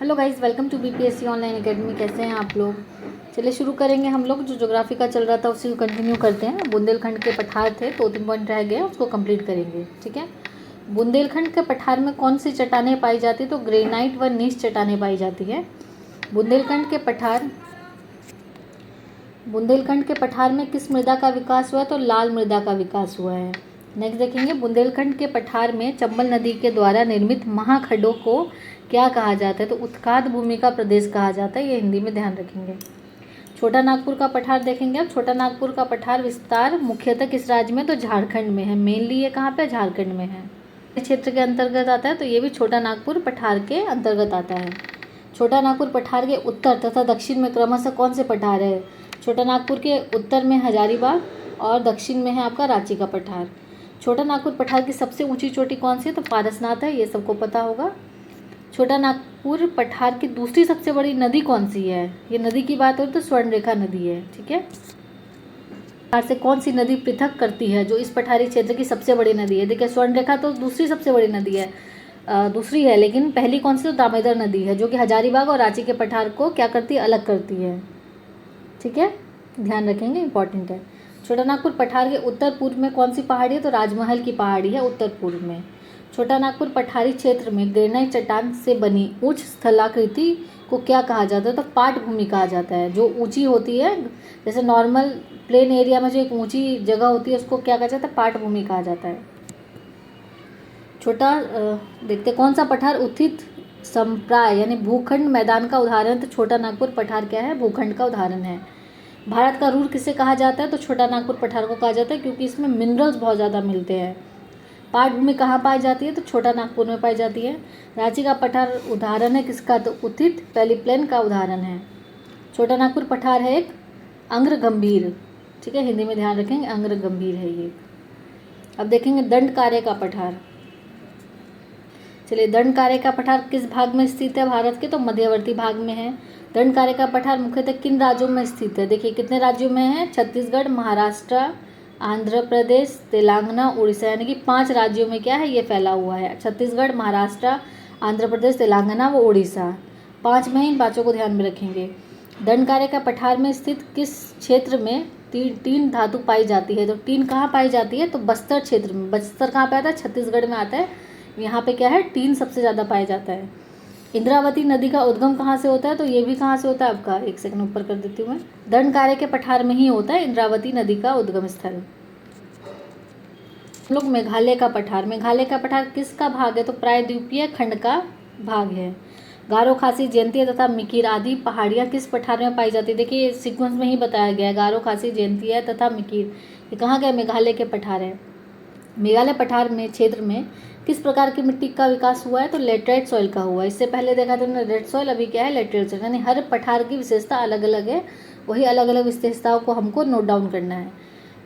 Hello guys, welcome to BPSC online academy. कैसे हैं आप लोग? चलिए शुरू करेंगे। हम लोग जो ज्योग्राफी का चल रहा था उसी को कंटिन्यू करते हैं। बुंदेलखंड के पठार थे, 2-3 पॉइंट रह गए, उसको कंप्लीट करेंगे। ठीक है। बुंदेलखंड के पठार में कौन सी चट्टानें पाई जाती है? तो ग्रेनाइट व नीच चट्टानें पाई जाती है। बुंदेलखंड के पठार में किस मृदा का विकास हुआ है? तो लाल मृदा का विकास हुआ है। नेक्स्ट देखेंगे, बुंदेलखंड के पठार में चंबल नदी के द्वारा निर्मित महाखड्डों को क्या कहा जाता है? तो उत्खाद भूमि का प्रदेश कहा जाता है। ये हिंदी में ध्यान रखेंगे। छोटा नागपुर का पठार देखेंगे। अब छोटा नागपुर का पठार विस्तार मुख्यतः किस राज्य में? तो झारखंड में है। मेनली ये कहाँ पे? झारखंड में है। क्षेत्र के अंतर्गत आता है, तो ये भी छोटा नागपुर पठार के अंतर्गत आता है। छोटा नागपुर पठार के उत्तर तथा दक्षिण में क्रमशः कौन से पठार है? छोटा नागपुर के उत्तर में हजारीबाग और दक्षिण में है आपका रांची का पठार। छोटा नागपुर पठार की सबसे ऊंची चोटी कौन सी है? तो पारसनाथ है, ये सबको पता होगा। छोटा नागपुर पठार की दूसरी सबसे बड़ी नदी कौन सी है? ये नदी की बात हो तो स्वर्णरेखा नदी है। ठीक है। पठार से कौन सी नदी पृथक करती है, जो इस पठारी क्षेत्र की सबसे बड़ी नदी है? देखिए, स्वर्णरेखा तो दूसरी सबसे बड़ी नदी है, दूसरी है, लेकिन पहली कौन सी? तो दामोदर नदी है, जो कि हजारीबाग और रांची के पठार को क्या करती है? अलग करती है। ठीक है, ध्यान रखेंगे, इंपॉर्टेंट है। छोटा नागपुर पठार के उत्तर पूर्व में कौन सी पहाड़ी है? तो राजमहल की पहाड़ी है उत्तर पूर्व में। छोटा नागपुर पठारी क्षेत्र में ग्रेनाइट चट्टान से बनी उच्च स्थलाकृति को क्या कहा जाता है? तो पाट भूमि कहा जाता है। जो ऊंची होती है, जैसे नॉर्मल प्लेन एरिया में जो एक ऊंची जगह होती है, उसको क्या कहा जाता है? पाट भूमि कहा जाता है। देखते कौन सा पठार उत्थित संप्राय यानी भूखंड मैदान का उदाहरण? तो छोटा नागपुर पठार क्या है? भूखंड का उदाहरण है। भारत का रूर किसे कहा जाता है? तो छोटा नागपुर पठार को कहा जाता है, क्योंकि इसमें मिनरल्स बहुत ज़्यादा मिलते हैं। पाट भूमि कहाँ पाई जाती है? तो छोटा नागपुर में पाई जाती है। रांची का पठार उदाहरण है किसका? तो उत्थित पेलीप्लेन का उदाहरण है। छोटा नागपुर पठार है एक अंग्र गंभीर। ठीक है, हिंदी में ध्यान रखेंगे, अंग्र गंभीर है ये। अब देखेंगे दंडकार्य का पठार। चलिए, दंडकार्य का पठार किस भाग में स्थित है भारत के? तो मध्यवर्ती भाग में है। दंडकार्य का पठार मुख्यतः किन राज्यों में स्थित है? देखिए कितने राज्यों में है? छत्तीसगढ़, महाराष्ट्र, आंध्र प्रदेश, तेलंगाना, उड़ीसा, यानी कि 5 राज्यों में क्या है? ये फैला हुआ है। छत्तीसगढ़, महाराष्ट्र, आंध्र प्रदेश, तेलंगाना व उड़ीसा, 5 में। इन पाँचों को ध्यान में रखेंगे। दंडकार्य का पठार में स्थित किस क्षेत्र में तीन धातु पाई जाती है? तो टीन कहाँ पाई जाती है? तो बस्तर क्षेत्र में। बस्तर कहाँ पे आता है? छत्तीसगढ़ में आता है। यहाँ पे क्या है? टीन सबसे ज़्यादा पाया जाता है। इंद्रावती नदी का उद्गम कहाँ से होता है? तो ये भी कहाँ से होता है आपका? एक सेकंड ऊपर कर देती हूँ मैं। दंडकार्य के पठार में ही होता है इंद्रावती नदी का उद्गम स्थल। हम लोग मेघालय का पठार। मेघालय का पठार किसका भाग है? तो प्रायद्वीपीय खंड का भाग है। गारो, खासी, जयंतिया तथा मिकिर आदि पहाड़ियाँ किस पठार में पाई जाती है? देखिए सीक्वेंस में ही बताया गया है। गारो, खासी, जयंतिया तथा मिकिर, ये कहाँ गए? मेघालय के पठार है। मेघालय पठार में क्षेत्र में किस प्रकार की मिट्टी का विकास हुआ है? तो लेटराइट सॉइल का हुआ है। इससे पहले देखा था हमने रेड सॉइल, अभी क्या है? Laterite soil. यानी हर पठार की विशेषता अलग अलग है, वही अलग अलग विशेषताओं को हमको नोट डाउन करना है।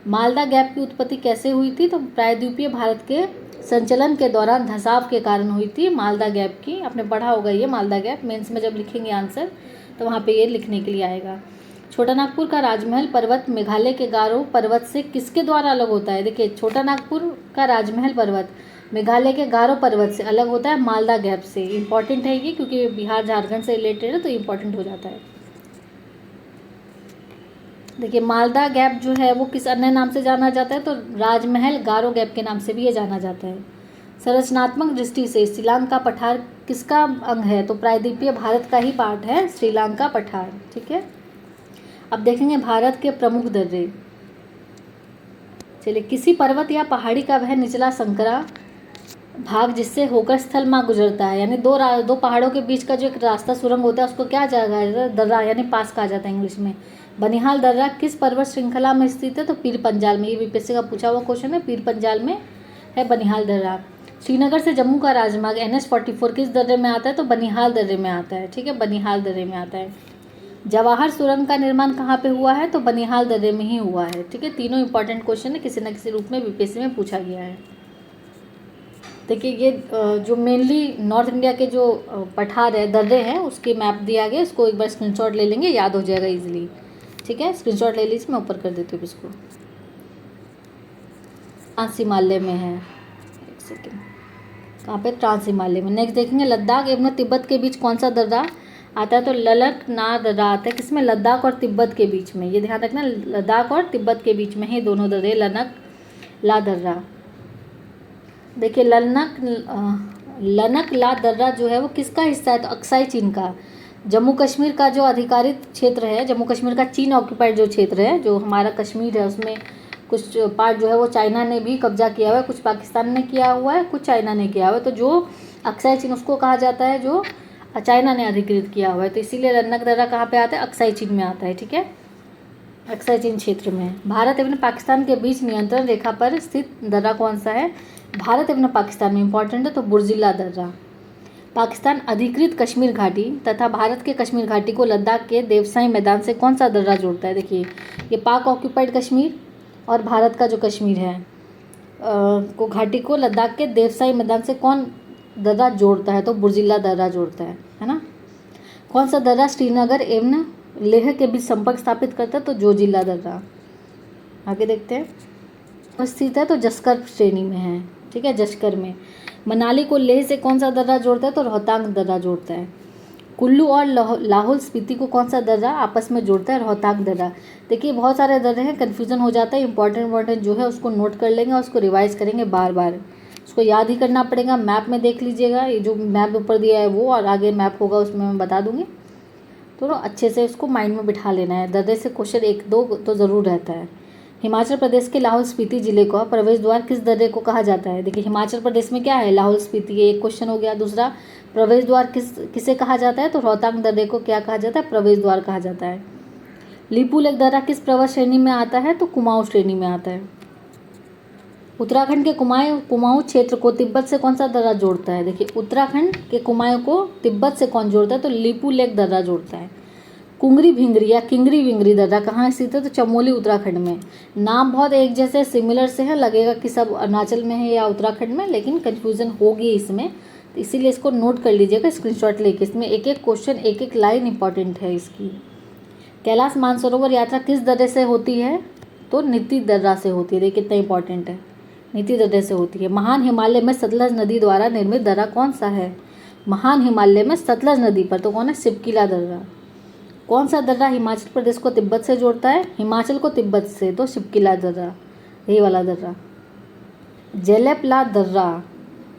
मालदा गैप की उत्पत्ति कैसे हुई थी? तो प्रायद्वीपीय भारत के संचलन के दौरान धसाव के कारण हुई थी मालदा गैप की। आपने पढ़ा होगा ये मालदा गैप, मेंस में जब लिखेंगे आंसर तो वहाँ पे ये लिखने के लिए आएगा। छोटा नागपुर का राजमहल पर्वत मेघालय के गारो पर्वत से किसके द्वारा अलग होता है? देखिए, छोटा नागपुर का राजमहल पर्वत मेघालय के गारो पर्वत से अलग होता है मालदा गैप से। इंपॉर्टेंट है ये, क्योंकि बिहार झारखंड से रिलेटेड है, तो इंपॉर्टेंट हो जाता है। देखिए, मालदा गैप जो है वो किस अन्य नाम से जाना जाता है? तो राजमहल गारो गैप के नाम से भी ये जाना जाता है। संरचनात्मक दृष्टि से श्रीलंका पठार किसका अंग है? तो प्रायद्वीपीय भारत का ही पार्ट है श्रीलंका पठार। ठीक है। अब देखेंगे भारत के प्रमुख दर्रे। चलिए, किसी पर्वत या पहाड़ी का वह निचला संकरा भाग जिससे होकर स्थल मार्ग गुजरता है, यानी दो पहाड़ों के बीच का जो एक रास्ता सुरंग होता है, उसको क्या जाएगा? दर्रा यानी पास कहा जाता है इंग्लिश में। बनिहाल दर्रा किस पर्वत श्रृंखला में स्थित है? तो पीर पंजाल में। ये बीपीएससी का पूछा हुआ क्वेश्चन है, पीर पंजाल में है बनिहाल दर्रा। श्रीनगर से जम्मू का राजमार्ग NH-44 किस दर्रे में आता है? तो बनिहाल दर्रे में आता है। ठीक है, बनिहाल दर्रे में आता है। जवाहर सुरंग का निर्माण कहाँ पे हुआ है? तो बनिहाल दर्रे में ही हुआ है। ठीक है, तीनों इंपॉर्टेंट क्वेश्चन है, किसी न किसी रूप में बीपीएससी में पूछा गया है। देखिए, ये जो मेनली नॉर्थ इंडिया के जो पठार है, दर्रे हैं, उसकी मैप दिया गया। इसको एक बार स्क्रीनशॉट ले लेंगे, याद हो जाएगा इजीली। ठीक है, स्क्रीनशॉट ले लीजिए, मैं ऊपर कर देती हूँ इसको। हिमालय में है, एक सेकेंड। कहाँ पे, ट्रांस हिमालय में। नेक्स्ट देखेंगे लद्दाख एवं तिब्बत के बीच कौन सा दर्रा आता है, तो ललकना दर्रा आता है। किसमें, लद्दाख और तिब्बत के बीच में, ये ध्यान रखना, लद्दाख और तिब्बत के बीच में ही दोनों दर्रे, लनक ला दर्रा। देखिए लनक ला दर्रा जो है वो किसका हिस्सा है, तो अक्साई चीन का। जम्मू कश्मीर का जो अधिकारित क्षेत्र है, जम्मू कश्मीर का चीन ऑक्यूपाइड जो क्षेत्र है, जो हमारा कश्मीर है, उसमें कुछ पार्ट जो है वो चाइना ने भी कब्जा किया हुआ है, कुछ पाकिस्तान ने किया हुआ है, कुछ चाइना ने किया हुआ है। तो जो अक्साई चीन उसको कहा जाता है जो चाइना ने अधिकृत किया हुआ है। तो इसीलिए लन्नक दर्रा कहाँ पे आता है, अक्साई चीन में आता है। ठीक है, अक्साई चीन क्षेत्र में। भारत एवं पाकिस्तान के बीच नियंत्रण रेखा पर स्थित दर्रा कौन सा है, भारत एवं पाकिस्तान में इंपॉर्टेंट है, तो बुर्जिला दर्रा। पाकिस्तान अधिकृत कश्मीर घाटी तथा भारत के कश्मीर घाटी को लद्दाख के देवसाई मैदान से कौन सा दर्रा जोड़ता है। देखिए ये पाक ऑक्यूपाइड कश्मीर और भारत का जो कश्मीर है को घाटी को लद्दाख के देवसाई मैदान से कौन दर्रा जोड़ता है, तो बुर्जिला दर्रा जोड़ता है ना। कौन सा दर्रा श्रीनगर एवं लेह के बीच संपर्क स्थापित करता है, तो जोजिला दर्रा। आगे देखते हैं, स्थित है तो जस्कर श्रेणी में है। ठीक है, जस्कर में। मनाली को लेह से कौन सा दर्रा जोड़ता है, तो रोहतांग दर्रा जोड़ता है। कुल्लू और लाहौल स्पीति को कौन सा दर्रा आपस में जोड़ता है, रोहतांग दर्रा। देखिए बहुत सारे दर्रे हैं, कन्फ्यूजन हो जाता है, इंपॉर्टेंट जो है उसको नोट कर लेंगे और उसको रिवाइज करेंगे बार बार, उसको याद ही करना पड़ेगा। मैप में देख लीजिएगा, ये जो मैप ऊपर दिया है वो, और आगे मैप होगा उसमें मैं बता दूंगी, तो अच्छे से उसको माइंड में बिठा लेना है। दर्रे से क्वेश्चन 1-2 तो ज़रूर रहता है। हिमाचल प्रदेश के लाहौल स्पीति जिले का प्रवेश द्वार किस दर्रे को कहा जाता है। देखिए हिमाचल प्रदेश में क्या है, लाहौल स्पीति, ये एक क्वेश्चन हो गया। दूसरा, प्रवेश द्वार किसे कहा जाता है, तो रोहतांग दर्रे को क्या कहा जाता है, प्रवेश द्वार कहा जाता है। लीपू लेक दर्रा किस पर्वत श्रेणी में आता है, तो कुमाऊं श्रेणी में आता है। उत्तराखंड के कुमाऊं क्षेत्र को तिब्बत से कौन सा दर्रा जोड़ता है। देखिए उत्तराखंड के कुमाऊं को तिब्बत से कौन जोड़ता है, तो लीपू लेक दर्रा जोड़ता है। कुंगरी भिंगरी या किंगरी विंगरी दर्रा कहाँ स्थित है, तो चमोली उत्तराखंड में। नाम बहुत एक जैसे सिमिलर से है, लगेगा कि सब अरुणाचल में है या उत्तराखंड में, लेकिन कन्फ्यूजन होगी इसमें, तो इसीलिए इसको नोट कर लीजिएगा स्क्रीनशॉट लेके। इसमें एक एक क्वेश्चन, एक एक लाइन इंपॉर्टेंट है इसकी। कैलाश मानसरोवर यात्रा किस दर्रे से होती है, तो नीति दर्रा से होती है। देखिए कितना इंपॉर्टेंट है, नीति दर्रे से होती है। महान हिमालय में सतलज नदी द्वारा निर्मित दर्रा कौन सा है, महान हिमालय में सतलज नदी पर, तो कौन है, शिवकिला दर्रा। कौन सा दर्रा हिमाचल प्रदेश को तिब्बत से जोड़ता है, हिमाचल को तिब्बत से, तो शिवकिला दर्रा, यही वाला दर्रा। जेलेपला दर्रा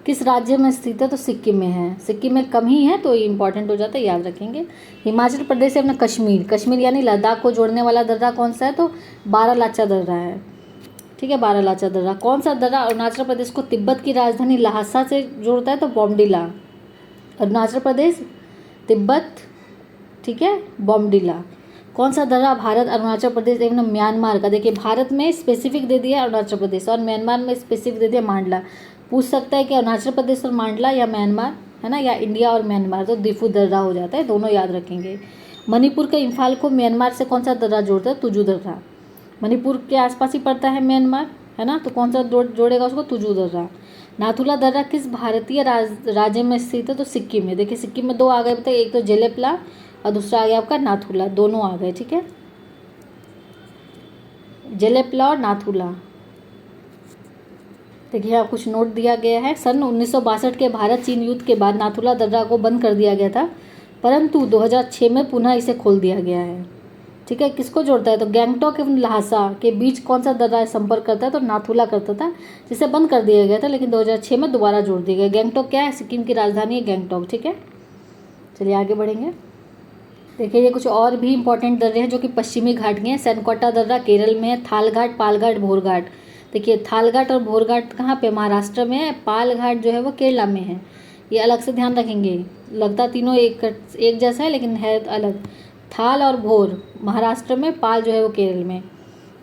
किस राज्य में स्थित है, तो सिक्किम में है। सिक्किम में कम ही है तो ये इंपॉर्टेंट हो जाता है, याद रखेंगे। हिमाचल प्रदेश से अपना कश्मीर यानी लद्दाख को जोड़ने वाला दर्रा कौन सा है, तो बारालाचा दर्रा है। ठीक है, बारालाचा दर्रा। कौन सा दर्रा अरुणाचल प्रदेश को तिब्बत की राजधानी लहासा से जोड़ता है, तो बॉमडिला। अरुणाचल प्रदेश, तिब्बत, ठीक है, बॉमडिला। कौन सा दर्रा भारत, अरुणाचल प्रदेश एवं म्यांमार का। देखिए भारत में स्पेसिफिक दे दिया अरुणाचल प्रदेश और म्यांमार में स्पेसिफिक दे दिया मांडला। पूछ सकता है कि अरुणाचल प्रदेश और मांडला या म्यांमार, है ना, या इंडिया और म्यांमार, तो दिफू दर्रा हो जाता है, दोनों याद रखेंगे। मणिपुर के इम्फाल को म्यांमार से कौन सा दर्रा जोड़ता है, तुजू दर्रा। मणिपुर के आसपास ही पड़ता है म्यांमार, है ना, तो कौन सा जोड़ेगा उसको, तुजू दर्रा। नाथुला दर्रा किस भारतीय राज्य में स्थित है, तो सिक्किम में। देखिए सिक्किम में 2 आ गए बताइए, एक तो जेलेपला और दूसरा आ गया आपका नाथुला, दोनों आ गए। ठीक है, जेलेपला और नाथुला। देखिए यहाँ कुछ नोट दिया गया है। सन 1962 के भारत चीन युद्ध के बाद नाथुला दर्रा को बंद कर दिया गया था, परंतु 2006 में पुनः इसे खोल दिया गया है। ठीक है, किसको जोड़ता है, तो गैंगटॉक एवं लहासा के बीच कौन सा दर्रा संपर्क करता है, तो नाथुला करता था, जिसे बंद कर दिया गया था, लेकिन 2006 में दोबारा जोड़ दिया गया। गैंगटॉक क्या है, सिक्किम की राजधानी है गैंगटॉक। ठीक है, चलिए आगे बढ़ेंगे। देखिए ये कुछ और भी इंपॉर्टेंट दर्रे हैं जो कि पश्चिमी घाट के हैं। सनकोटा दर्रा केरल में है, थालघाट, पालघाट, भोरघाट। देखिए थालघाट और भोरघाट कहाँ पे, महाराष्ट्र में है। पालघाट जो है वो केरला में है, ये अलग से ध्यान रखेंगे। लगता तीनों एक जैसा है लेकिन है अलग। थाल और भोर महाराष्ट्र में, पाल जो है वो केरल में।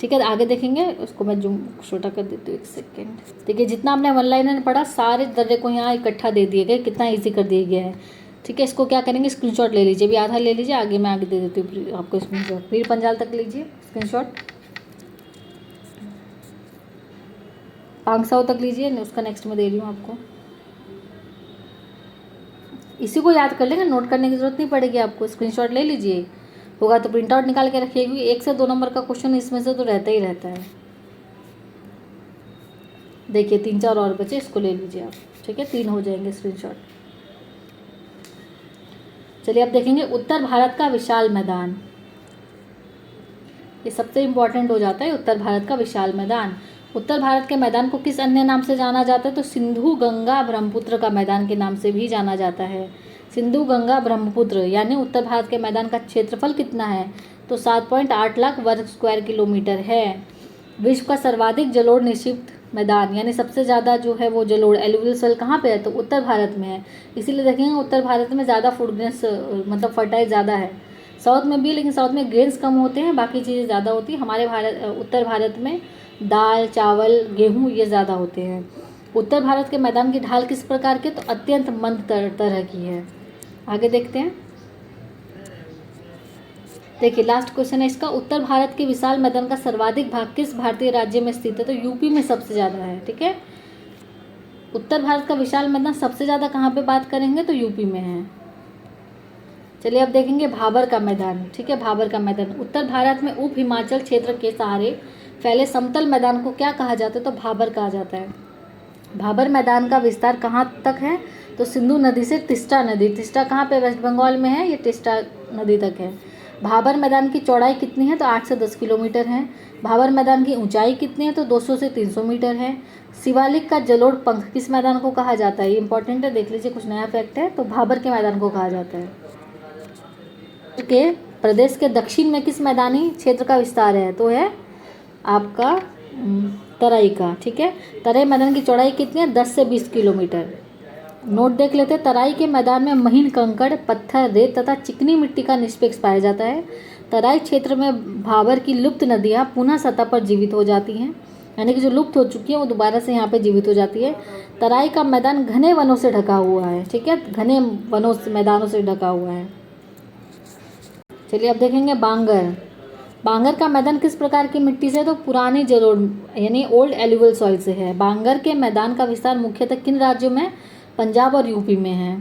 ठीक है, आगे देखेंगे, उसको मैं जूम छोटा कर देती हूँ, 1 सेकेंड। देखिए जितना हमने वन लाइनर पढ़ा सारे दर्रे को यहाँ इकट्ठा दे दिए गए, कितना ईजी कर दिया गया है। ठीक है, इसको क्या करेंगे, स्क्रीनशॉट ले लीजिए, भी आधा ले लीजिए, आगे मैं आगे दे देती हूँ आपको स्क्रीनशॉट। फिर पंजाल तक लीजिए स्क्रीनशॉट, 500 तक लीजिए, उसका नेक्स्ट में दे रही हूँ आपको। इसी को याद कर लेंगे, नोट करने की जरूरत नहीं पड़ेगी आपको, स्क्रीनशॉट ले लीजिए, होगा तो प्रिंट आउट निकाल के रखिए, क्योंकि 1 से 2 नंबर का क्वेश्चन इसमें से तो रहता ही रहता है। देखिए 3-4 और बचे, इसको ले लीजिए आप, ठीक है, 3 हो जाएंगे स्क्रीनशॉट। चलिए अब देखेंगे उत्तर भारत का विशाल मैदान, ये सबसे इम्पोर्टेंट हो जाता है, उत्तर भारत का विशाल मैदान। उत्तर भारत के मैदान को किस अन्य नाम से जाना जाता है? तो सिंधु गंगा ब्रह्मपुत्र का मैदान के नाम से भी जाना जाता है। सिंधु गंगा ब्रह्मपुत्र, यानी उत्तर भारत के मैदान का क्षेत्रफल कितना है? तो 7.8 लाख वर्ग स्क्वायर किलोमीटर है। विश्व का सर्वाधिक जलोढ़ निक्षिप्त मैदान, यानी सबसे ज़्यादा जो है वो जलोढ़ एलुवियल सोइल कहाँ पे है? तो उत्तर भारत में है। इसीलिए देखेंगे उत्तर भारत में ज़्यादा फूड ग्रेन्स मतलब फर्टाइल ज़्यादा है। साउथ में भी, लेकिन साउथ में ग्रेन्स कम होते हैं, बाकी चीज़ें ज़्यादा होती हैं। हमारे उत्तर भारत में दाल, चावल, गेहूँ ये ज़्यादा होते हैं। उत्तर भारत के मैदान की ढाल किस प्रकार के? तो अत्यंत मंद तरह की है। आगे देखते हैं। देखिए लास्ट क्वेश्चन है इसका, उत्तर भारत के विशाल मैदान का सर्वाधिक भाग किस भारतीय राज्य में स्थित है? तो यूपी में सबसे ज़्यादा है, ठीक है। उत्तर भारत का विशाल मैदान सबसे ज़्यादा कहाँ पे बात करेंगे? तो यूपी में है। चलिए अब देखेंगे भाबर का मैदान, ठीक है। भाबर का मैदान उत्तर भारत में उप हिमाचल क्षेत्र के सहारे फैले समतल मैदान को क्या कहा जाता है? तो भाबर कहा जाता है। भाबर मैदान का विस्तार कहाँ तक है? तो सिंधु नदी से तिस्टा नदी, तिस्टा कहाँ पे? वेस्ट बंगाल में है, ये तिस्टा नदी तक है। भाबर मैदान की चौड़ाई कितनी है? तो 8 से 10 किलोमीटर है। भाबर मैदान की ऊंचाई कितनी है? तो 200 से 300 मीटर है। शिवालिक का जलोढ़ पंख किस मैदान को कहा जाता है? ये इंपॉर्टेंट है, देख लीजिए, कुछ नया फैक्ट है। तो भाबर के मैदान को कहा जाता है। के प्रदेश के दक्षिण में किस मैदानी क्षेत्र का विस्तार है? तो है आपका तराई का, ठीक है। तराई मैदान की चौड़ाई कितनी है? 10 से 20 किलोमीटर। नोट देख लेते हैं। तराई के मैदान में महीन कंकड़, पत्थर, रेत तथा चिकनी मिट्टी का निष्पेक्ष पाया जाता है। तराई क्षेत्र में भाबर की लुप्त नदियाँ पुनः सतह पर जीवित हो जाती हैं, यानी कि जो लुप्त हो चुकी है वो दोबारा से यहाँ पे जीवित हो जाती है। तराई का मैदान घने वनों से ढका हुआ है, ठीक है, घने वनों मैदानों से ढका हुआ है। चलिए अब देखेंगे बांगर। बांगर का मैदान किस प्रकार की मिट्टी से? तो पुरानी जलोढ़ यानी ओल्ड एलुवियल सॉइल से है। बांगर के मैदान का विस्तार मुख्यतः किन राज्यों में? पंजाब और यूपी में है।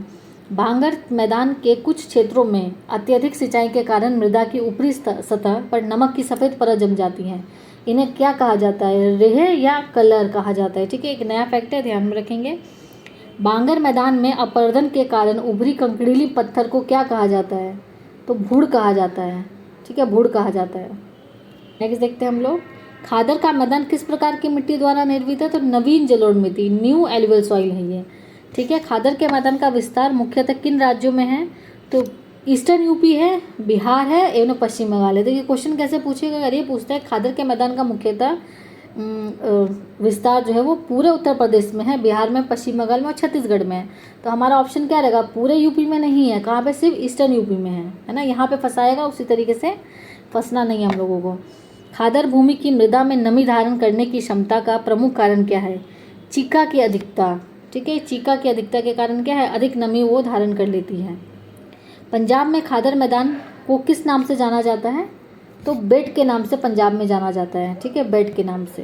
बांगर मैदान के कुछ क्षेत्रों में अत्यधिक सिंचाई के कारण मृदा की ऊपरी सतह पर नमक की सफ़ेद परत जम जाती है। इन्हें क्या कहा जाता है? रेह या कलर कहा जाता है, ठीक है। एक नया फैक्ट है, ध्यान में रखेंगे। बांगर मैदान में अपरदन के कारण उभरी कंकड़ीली पत्थर को क्या कहा जाता है? तो भूड़ कहा जाता है, ठीक है, भूड़ कहा जाता है। नेक्स्ट देखते हैं हम लोग। खादर का मैदान किस प्रकार की मिट्टी द्वारा निर्मित है? तो नवीन जलोढ़ मिट्टी, न्यू एलुवियल सॉइल है ये, ठीक है। खादर के मैदान का विस्तार मुख्यतः किन राज्यों में है? तो ईस्टर्न यूपी है, बिहार है एवं पश्चिम बंगाल है। देखिए क्वेश्चन कैसे पूछेगा, अगर ये पूछता है खादर के मैदान का मुख्यतः विस्तार जो है वो पूरे उत्तर प्रदेश में है, बिहार में, पश्चिम बंगाल में और छत्तीसगढ़ में है। तो हमारा ऑप्शन क्या रहेगा? पूरे यूपी में नहीं है, कहाँ पे? सिर्फ ईस्टर्न यूपी में है ना। यहाँ पे फंसाएगा, उसी तरीके से फंसना नहीं है हम लोगों को। खादर भूमि की मृदा में नमी धारण करने की क्षमता का प्रमुख कारण क्या है? चीका की अधिकता, ठीक है। चीका की अधिकता के कारण क्या है? अधिक नमी वो धारण कर लेती है। पंजाब में खादर मैदान को किस नाम से जाना जाता है? तो बेट के नाम से पंजाब में जाना जाता है, ठीक है, बेट के नाम से।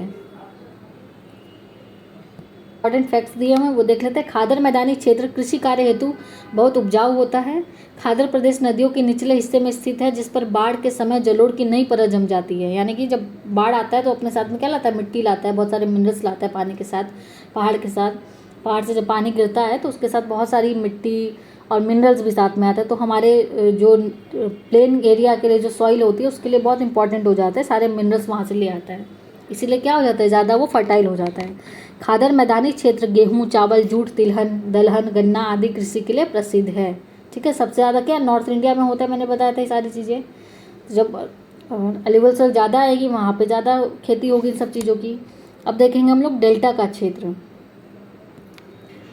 इंपॉर्टेंट फैक्ट्स दिए हुए हैं वो देख लेते हैं। खादर मैदानी क्षेत्र कृषि कार्य हेतु बहुत उपजाऊ होता है। खादर प्रदेश नदियों के निचले हिस्से में स्थित है, जिस पर बाढ़ के समय जलोढ़ की नई परत जम जाती है। यानी कि जब बाढ़ आता है तो अपने साथ में क्या लाता है? मिट्टी लाता है, बहुत सारे मिनरल्स लाता है पानी के साथ, पहाड़ के साथ। पहाड़ से जब पानी गिरता है तो उसके साथ बहुत सारी मिट्टी और मिनरल्स भी साथ में आते हैं। तो हमारे जो प्लेन एरिया के लिए जो सॉइल होती है उसके लिए बहुत इंपॉर्टेंट हो जाता है, सारे मिनरल्स वहाँ से ले आता है, इसीलिए क्या हो जाता है? ज़्यादा वो फर्टाइल हो जाता है। खादर मैदानी क्षेत्र गेहूँ, चावल, जूट, तिलहन, दलहन, गन्ना आदि कृषि के लिए प्रसिद्ध है, ठीक है। सबसे ज़्यादा क्या नॉर्थ इंडिया में होता है, मैंने बताया था ये सारी चीज़ें। जब एलुवियल सॉइल ज़्यादा आएगी वहाँ पे ज़्यादा खेती होगी इन सब चीज़ों की। अब देखेंगे हम लोग डेल्टा का क्षेत्र।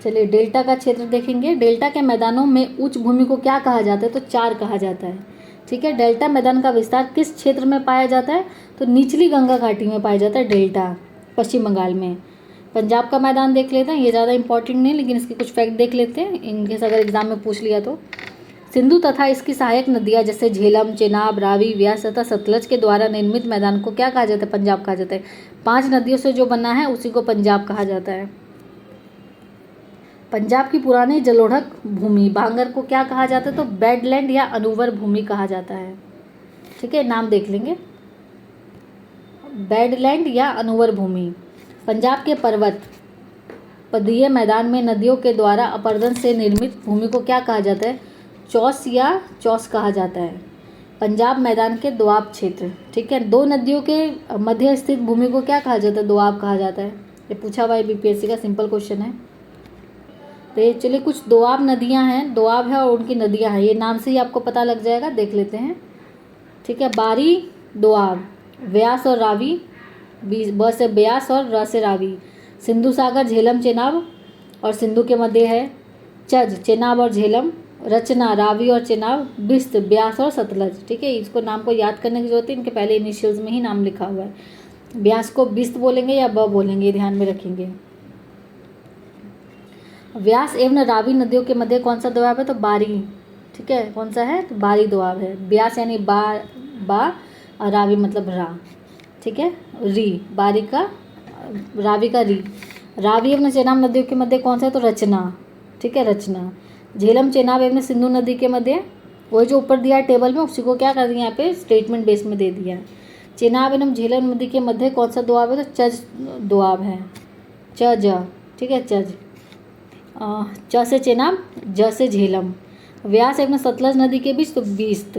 चलिए डेल्टा का क्षेत्र देखेंगे। डेल्टा के मैदानों में उच्च भूमि को क्या कहा जाता है? तो चार कहा जाता है, ठीक है। डेल्टा मैदान का विस्तार किस क्षेत्र में पाया जाता है? तो निचली गंगा घाटी में पाया जाता है डेल्टा, पश्चिम बंगाल में। पंजाब का मैदान देख लेते हैं, ये ज़्यादा इंपॉर्टेंट नहीं, लेकिन इसके कुछ फैक्ट देख लेते हैं इनकेस अगर एग्जाम में पूछ लिया तो। सिंधु तथा इसकी सहायक नदियाँ जैसे झेलम, चेनाब, रावी, व्यास तथा सतलज के द्वारा निर्मित मैदान को क्या कहा जाता है? पंजाब कहा जाता है। 5 नदियों से जो बना है उसी को पंजाब कहा जाता है। पंजाब की पुरानी जलोढ़क भूमि बांगर को क्या कहा जाता है? तो बेडलैंड या अनूवर भूमि कहा जाता है, ठीक है, नाम देख लेंगे, बेडलैंड या अनूवर भूमि। पंजाब के पर्वत पदीय मैदान में नदियों के द्वारा अपरदन से निर्मित भूमि को क्या कहा जाता है? चौस या चौस कहा जाता है। पंजाब मैदान के दोआब क्षेत्र, ठीक है। दो नदियों के मध्य स्थित भूमि को क्या कहा जाता है? दोआब कहा जाता है। ये पूछा हुआ है बीपीएससी का, सिंपल क्वेश्चन है। तो ये चलिए कुछ दोआब नदियां हैं, दोआब है और उनकी नदियां हैं, ये नाम से ही आपको पता लग जाएगा, देख लेते हैं, ठीक है। बारी दोआब, व्यास और रावी, ब से ब्यास और र से रावी। सिंधु सागर, झेलम, चेनाब और सिंधु के मध्य है। चज, चेनाब और झेलम। रचना, रावी और चेनाब। बिस्त, ब्यास और सतलज, ठीक है। इसको नाम को याद करने की जरूरत है, इनके पहले इनिशियल्स में ही नाम लिखा हुआ है। ब्यास को बिस्त बोलेंगे या ब बोलेंगे, ध्यान में रखेंगे। व्यास एवं रावी नदियों के मध्य कौन सा दोआब है? तो बारी, ठीक है। कौन सा है? तो बारी दोआब है। ब्यास यानी बा और रावी मतलब रा, ठीक है। री, बारी का, रावी का री। रावी एवं चेनाब नदियों के मध्य कौन सा है? तो रचना, ठीक है, रचना। झेलम, चेनाब एवं सिंधु नदी के मध्य, वही जो ऊपर दिया है टेबल में, उसी को क्या कर दिया यहाँ पे स्टेटमेंट बेस में दे दिया है। चेनाब एवं झेलम नदी के मध्य कौन सा दोआब है? तो चज दोआब है। चज, ठीक है, चज। च से चेनाब, ज से झेलम। व्यास एवं सतलज नदी के बीच, तो बीस्त,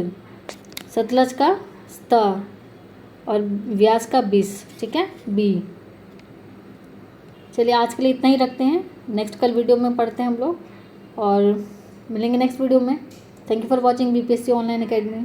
सतलज का स्त और व्यास का बीस, ठीक है, बी। चलिए आज के लिए इतना ही रखते हैं, नेक्स्ट कल वीडियो में पढ़ते हैं हम लोग और मिलेंगे नेक्स्ट वीडियो में। Thank you for watching BPSC online academy.